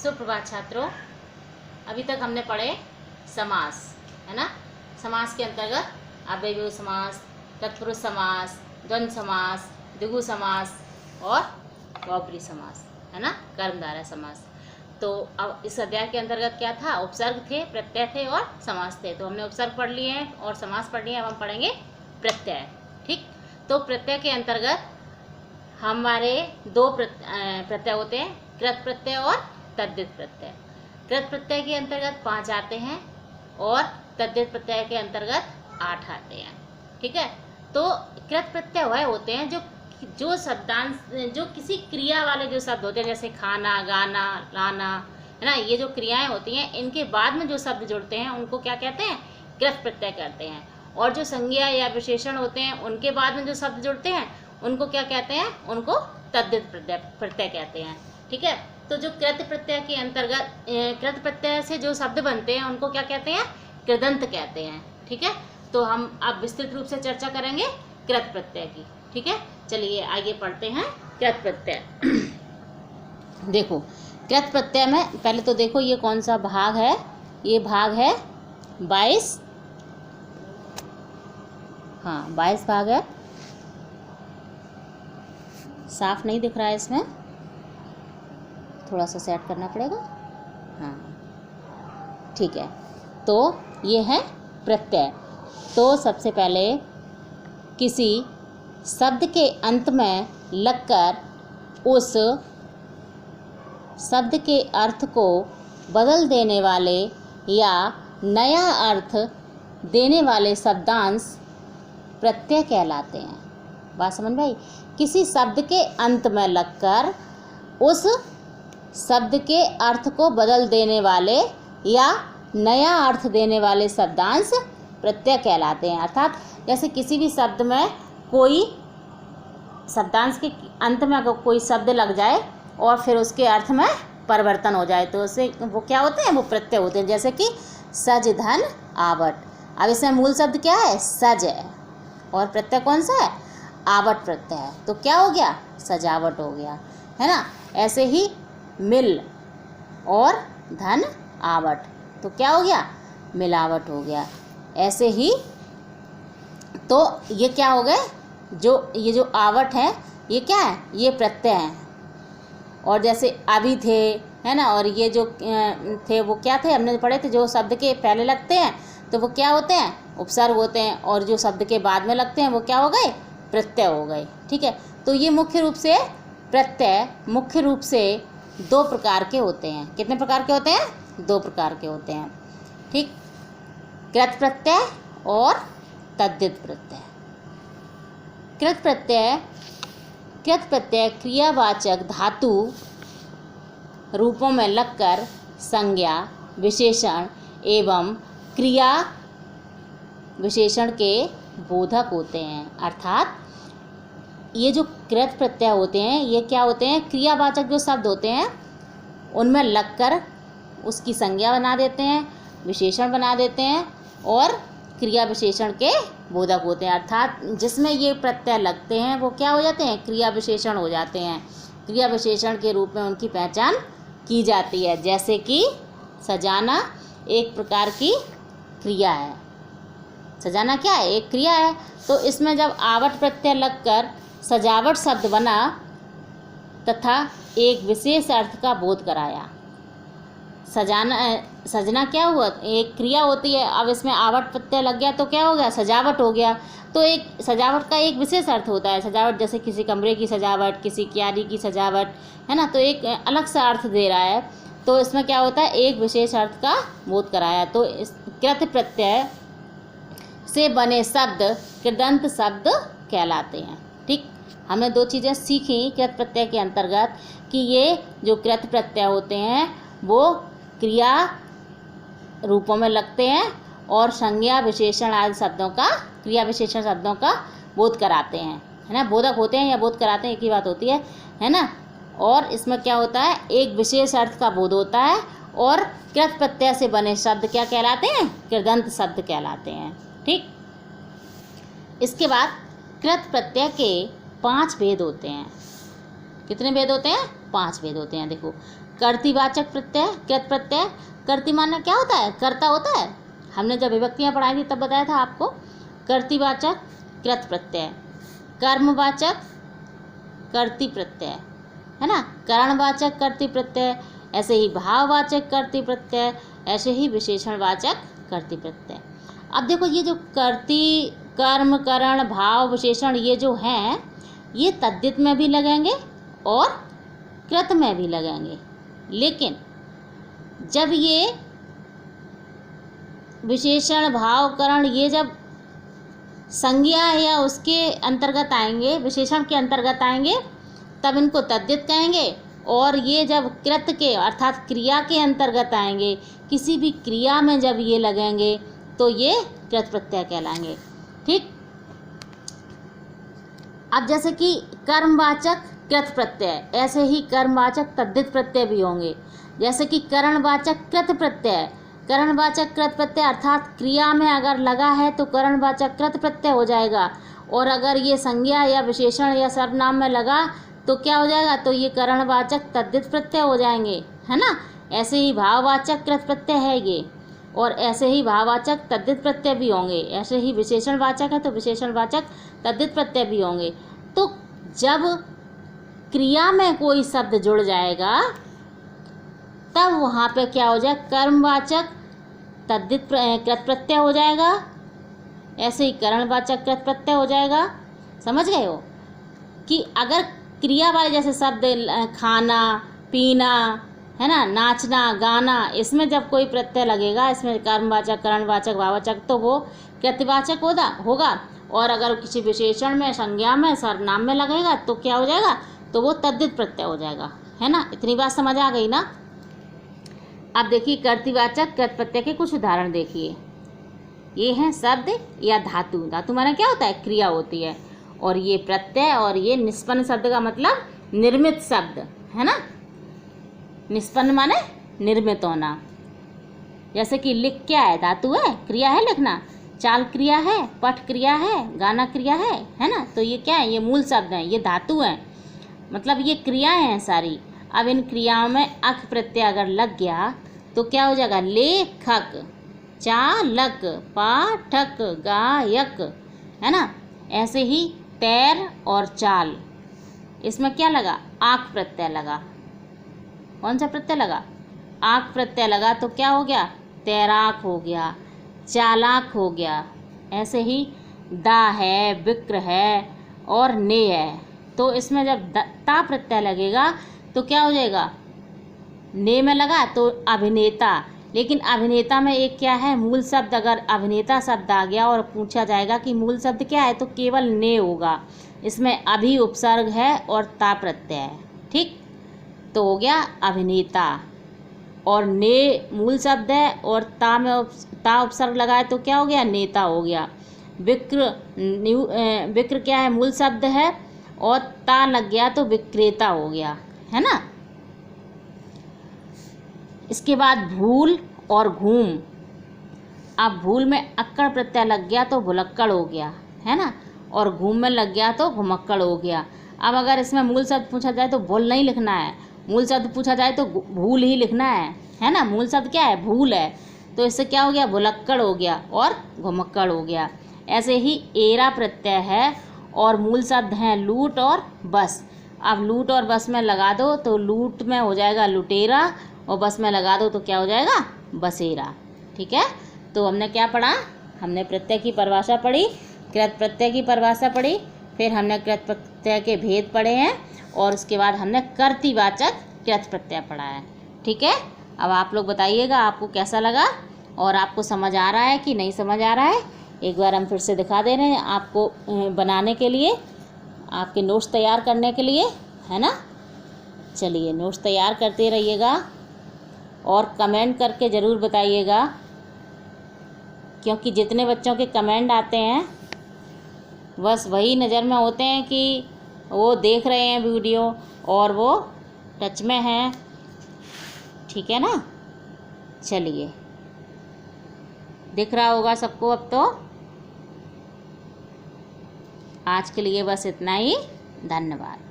सुप्रभात छात्रों। अभी तक हमने पढ़े समास, है ना। समास के अंतर्गत अव्ययीभाव समास, तत्पुरुष समास, द्वंद्व समास, द्विगु समास और बहुब्रीहि समास, है ना, कर्मधारय समास। तो अब इस अध्याय के अंतर्गत क्या था? उपसर्ग थे, प्रत्यय थे और समास थे। तो हमने उपसर्ग पढ़ लिए हैं और समास पढ़ लिए हैं। अब हम पढ़ेंगे प्रत्यय। ठीक, तो प्रत्यय के अंतर्गत हमारे दो प्रत्यय होते हैं, कृत प्रत्यय और तद्धित प्रत्यय। कृत प्रत्यय के अंतर्गत 5 आते हैं और तद्धित प्रत्यय के अंतर्गत 8 आते हैं। ठीक है, तो कृत प्रत्यय वह होते हैं जो शब्दांश, जो किसी क्रिया वाले जो शब्द होते हैं, जैसे खाना, गाना, लाना, है ना, ये जो क्रियाएं होती हैं, इनके बाद में जो शब्द जुड़ते हैं उनको क्या कहते हैं? कृत प्रत्यय कहते हैं। और जो संज्ञा या विशेषण होते हैं उनके बाद में जो शब्द जुड़ते हैं उनको क्या कहते हैं? उनको तद्धित प्रत्यय कहते हैं। ठीक है, तो जो कृत प्रत्यय के अंतर्गत, कृत प्रत्यय से जो शब्द बनते हैं उनको क्या कहते हैं? कृदंत कहते हैं। ठीक है, तो हम अब विस्तृत रूप से चर्चा करेंगे कृत प्रत्यय की। ठीक है, चलिए आगे पढ़ते हैं कृत प्रत्यय। देखो, कृत प्रत्यय में पहले तो देखो ये कौन सा भाग है? ये भाग है 22। हाँ, 22 भाग है। साफ नहीं दिख रहा है, इसमें थोड़ा सा सेट करना पड़ेगा। हाँ, ठीक है, तो ये है प्रत्यय। तो सबसे पहले किसी शब्द के अंत में लगकर उस शब्द के अर्थ को बदल देने वाले या नया अर्थ देने वाले शब्दांश प्रत्यय कहलाते हैं। बात समझ में आई? किसी शब्द के अंत में लगकर उस शब्द के अर्थ को बदल देने वाले या नया अर्थ देने वाले शब्दांश प्रत्यय कहलाते हैं। अर्थात जैसे किसी भी शब्द में कोई शब्दांश के अंत में अगर कोई शब्द लग जाए और फिर उसके अर्थ में परिवर्तन हो जाए तो उसे वो क्या होते हैं? वो प्रत्यय होते हैं। जैसे कि सज, धन, आवट। अब इसमें मूल शब्द क्या है? सज है और प्रत्यय कौन सा है? आवट प्रत्यय है। तो क्या हो गया? सजावट हो गया, है ना। ऐसे ही मिल और धन, आवट, तो क्या हो गया? मिलावट हो गया। ऐसे ही तो ये क्या हो गए? ये जो आवट है ये क्या है? ये प्रत्यय है। और जैसे अभी थे, है ना, और ये जो थे वो क्या थे? हमने पढ़े थे, जो शब्द के पहले लगते हैं तो वो क्या होते हैं? उपसर्ग होते हैं, और जो शब्द के बाद में लगते हैं वो क्या हो गए? प्रत्यय हो गए। ठीक है, तो ये मुख्य रूप से प्रत्यय मुख्य रूप से 2 प्रकार के होते हैं। कितने प्रकार के होते हैं? 2 प्रकार के होते हैं। ठीक, कृत प्रत्यय और तद्धित प्रत्यय। कृत प्रत्यय क्रियावाचक धातु रूपों में लगकर संज्ञा, विशेषण एवं क्रिया विशेषण के बोधक होते हैं। अर्थात ये जो कृत प्रत्यय होते हैं ये क्या होते हैं? क्रियावाचक जो शब्द होते हैं उनमें लगकर उसकी संज्ञा बना देते हैं, विशेषण बना देते हैं और क्रिया विशेषण के बोधक होते हैं। अर्थात जिसमें ये प्रत्यय लगते हैं वो क्या हो जाते हैं? क्रिया विशेषण हो जाते हैं। क्रिया विशेषण के रूप में उनकी पहचान की जाती है। जैसे कि सजाना एक प्रकार की क्रिया है। सजाना क्या है? एक क्रिया है। तो इसमें जब आवट प्रत्यय लगकर सजावट शब्द बना तथा एक विशेष अर्थ का बोध कराया। सजना क्या हुआ? एक क्रिया होती है। अब इसमें आवट प्रत्यय लग गया तो क्या हो गया? सजावट हो गया। तो एक सजावट का एक विशेष अर्थ होता है। सजावट जैसे किसी कमरे की सजावट, किसी क्यारी की सजावट, है ना, तो एक अलग सा अर्थ दे रहा है। तो इसमें क्या होता है? एक विशेष अर्थ का बोध कराया। तो इस कृत प्रत्यय से बने शब्द कृदंत शब्द कहलाते हैं। ठीक, हमने 2 चीज़ें सीखी कृत प्रत्यय के अंतर्गत कि ये जो कृत प्रत्यय होते हैं वो क्रिया रूपों में लगते हैं और संज्ञा, विशेषण आदि शब्दों का, क्रिया विशेषण शब्दों का बोध कराते हैं, है ना। बोधक होते हैं या बोध कराते हैं, एक ही बात होती है ना। और इसमें क्या होता है? एक विशेष अर्थ का बोध होता है। और कृत प्रत्यय से बने शब्द क्या कहलाते हैं? कृदंत शब्द कहलाते हैं। ठीक, इसके बाद कृत प्रत्यय के 5 भेद होते हैं। कितने भेद होते हैं? 5 भेद होते हैं। देखो, कर्तृवाचक प्रत्यय, कृत प्रत्यय। कर्तृ माने क्या होता है? कर्ता होता है। हमने जब विभक्तियाँ पढ़ाई थी तब बताया था आपको। कर्तृवाचक कृत प्रत्यय, कर्मवाचक कर्तृ प्रत्यय, है ना, करणवाचक कर्तृ प्रत्यय, ऐसे ही भाववाचक कर्तृ प्रत्यय, ऐसे ही विशेषणवाचक कर्तृ प्रत्यय। अब देखो ये जो कर्तृ, कर्म, करण, भाव, विशेषण ये जो हैं ये तद्धित में भी लगेंगे और कृत में भी लगेंगे। लेकिन जब ये विशेषण, भाव, करण ये जब संज्ञा या उसके अंतर्गत आएंगे, विशेषण के अंतर्गत आएंगे, तब इनको तद्धित कहेंगे। और ये जब कृत के अर्थात क्रिया के अंतर्गत आएंगे, किसी भी क्रिया में जब ये लगेंगे तो ये कृत प्रत्यय कहलाएंगे। ठीक। अब जैसे कि कर्मवाचक कृत प्रत्यय, ऐसे ही कर्मवाचक तद्धित प्रत्यय भी होंगे। जैसे कि करणवाचक कृत प्रत्यय, करणवाचक कृत प्रत्यय अर्थात क्रिया में अगर लगा है तो करणवाचक कृत प्रत्यय हो जाएगा। और अगर ये संज्ञा या विशेषण या सर्वनाम में लगा तो क्या हो जाएगा? तो ये करणवाचक तद्धित प्रत्यय हो जाएंगे, है ना। ऐसे ही भाववाचक कृत प्रत्यय है ये, और ऐसे ही भाववाचक तद्धित प्रत्यय भी होंगे। ऐसे ही विशेषणवाचक है तो विशेषणवाचक तद्धित प्रत्यय भी होंगे। तो जब क्रिया में कोई शब्द जुड़ जाएगा तब वहाँ पे क्या हो जाए? कर्मवाचक तद्धित कृत प्रत्यय हो जाएगा, ऐसे ही करणवाचक कृत प्रत्यय हो जाएगा। समझ गए हो कि अगर क्रिया वाले जैसे शब्द खाना, पीना, है ना, नाचना, गाना, इसमें जब कोई प्रत्यय लगेगा, इसमें कर्मवाचक, करणवाचक, भाववाचक, तो वो कृतवाचक होगा। और अगर किसी विशेषण में, संज्ञा में, सर्वनाम में लगेगा तो क्या हो जाएगा? तो वो तद्धित प्रत्यय हो जाएगा, है ना। इतनी बात समझ आ गई ना। अब देखिए कर्तृवाचक कृत प्रत्यय के कुछ उदाहरण देखिए। ये हैं शब्द या धातु। धातु माने क्या होता है? क्रिया होती है। और ये प्रत्यय, और ये निष्पन्न शब्द का मतलब निर्मित शब्द, है ना। निष्पन्न माने निर्मित होना। जैसे कि लिख क्या है? धातु है, क्रिया है लिखना। चाल क्रिया है, पठ क्रिया है, गाना क्रिया है ना। तो ये क्या है? ये मूल शब्द हैं, ये धातु हैं, मतलब ये क्रियाएं हैं सारी। अब इन क्रियाओं में अक प्रत्यय अगर लग गया तो क्या हो जाएगा? लेखक, चालक, पाठक, गायक, है ना। ऐसे ही तैर और चाल, इसमें क्या लगा? आक प्रत्यय लगा। कौन सा प्रत्यय लगा? आक प्रत्यय लगा। तो क्या हो गया? तैराक हो गया, चालाक हो गया। ऐसे ही दा है, विक्र है और ने है। तो इसमें जब ता प्रत्यय लगेगा तो क्या हो जाएगा? ने में लगा तो अभिनेता। लेकिन अभिनेता में एक क्या है? मूल शब्द। अगर अभिनेता शब्द आ गया और पूछा जाएगा कि मूल शब्द क्या है तो केवल ने होगा। इसमें अभि उपसर्ग है और ता प्रत्यय है। ठीक। तो हो गया अभिनेता। और ने मूल शब्द है और ता में ता उपसर्ग लगाए तो क्या हो गया? नेता हो गया। विक्र, विक्र क्या है? मूल शब्द है और ता लग गया तो विक्रेता हो गया, है ना। इसके बाद भूल और घूम। अब भूल में अक्कड़ प्रत्यय लग गया तो भुलक्कड़ हो गया, है ना। और घूम में लग गया तो घुमक्कड़ हो गया। अब अगर इसमें मूल शब्द पूछा जाए तो भूल नहीं लिखना है, मूल शब्द पूछा जाए तो भूल ही लिखना है ना। मूल शब्द क्या है? भूल है। तो इससे क्या हो गया? भुलक्कड़ हो गया और घुमक्कड़ हो गया। ऐसे ही एरा प्रत्यय है और मूल शब्द हैं लूट और बस। अब लूट और बस में लगा दो तो लूट में हो जाएगा लुटेरा और बस में लगा दो तो क्या हो जाएगा? बसेरा। ठीक है। तो हमने क्या पढ़ा? हमने प्रत्यय की परिभाषा पढ़ी, कृत प्रत्यय की परिभाषा पढ़ी, फिर हमने कृत प्रत्यय के भेद पढ़े हैं और उसके बाद हमने कर्तृवाचक कृत प्रत्यय पढ़ा है। ठीक है। अब आप लोग बताइएगा आपको कैसा लगा और आपको समझ आ रहा है कि नहीं समझ आ रहा है। एक बार हम फिर से दिखा दे रहे हैं आपको बनाने के लिए, आपके नोट्स तैयार करने के लिए, है ना। चलिए नोट्स तैयार करते रहिएगा और कमेंट करके ज़रूर बताइएगा, क्योंकि जितने बच्चों के कमेंट आते हैं बस वही नज़र में होते हैं कि वो देख रहे हैं वीडियो और वो टच में हैं। ठीक है ना। चलिए दिख रहा होगा सबको अब तो। आज के लिए बस इतना ही। धन्यवाद।